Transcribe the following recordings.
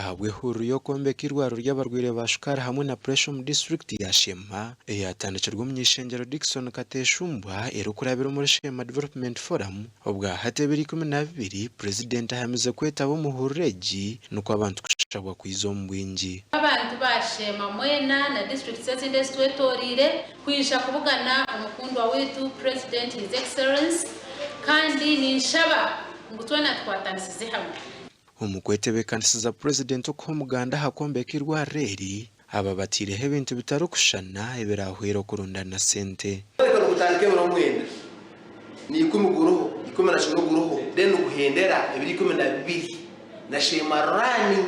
ahabwe huru yo okwombekyera ry'abarwaire ba shukaari hamwe na pressure mu district ya Sheema eyatandikirwa mu ishengero Dickson Kateshumbwa erukurabira muri Sheema Development Forum obwa hatebiri 12 President ahamize kwetaba umuhuregi nuko abantu kushabwa kwizo mbwingi abantu ba Sheema mwena na district setinde twetorire kwisha kubugana umukundwa wetu President His Excellency kandi ninshaba ngutwana twatanisize hamwe Okwetebeekanisiza Purezidenti okuhagira hakombekyerwa reri aba batireho ebintu bitarukushana ebirahwera kurundana sente ariko gutandika biro mwenda ni 10 guruho 15 guruho den guhendera ebiri 12 na Sheema rani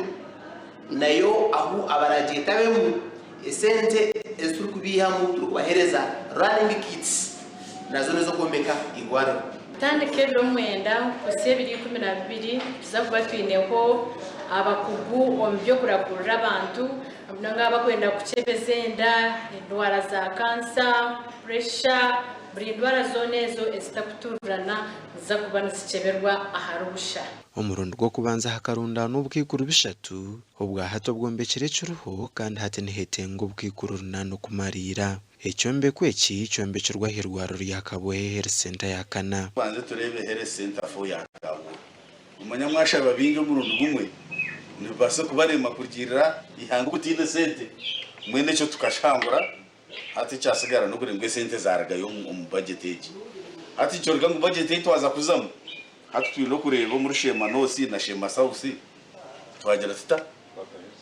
nayo aho abarageta bemu esente ezukubihamu tukubahereza running kits nazo nezo komeka igwaro tandike biro mwenda kusebiri 12 tuzakuba twineho abakugu ombyo kuragurira abantu abunanga bakwenda kuchepezenda indwara za kansa pressure buri ndwara zonezo ezitakuturana zakuba nisicheberwa aharusha umurundo gwo kubanza hakarunda n'ubwikuru bishatu obwa hato bwombekyere cyuruho kandi hate nihetengo bwikuru runano kumarira ecyombe kweki cyombekyerwa hirwaro rya Kabwe Health Center ya Kana banze turebe Health Center fo ya Kabwe umunyamwasha babinge murundo gumwe nibase kubarema kurgira ihanga gutine sente mwene cyo tukashangura hati cyasigara no kuri ngwe sente zaragayo mu budget eki hati cyo rga mu budget eki twaza kuzamo hati twino kureba muri Sheema nosi na Sheema South twagira tuta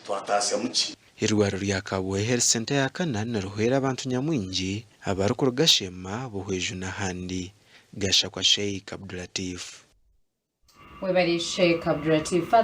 twatase muki hirwaro rya Kabwe Health Center ya Kana naruhera abantu nyamwingi abarukuruga Sheema buhweju na handi gasha kwa Sheikh Abdulatif Sheikh Abdulatif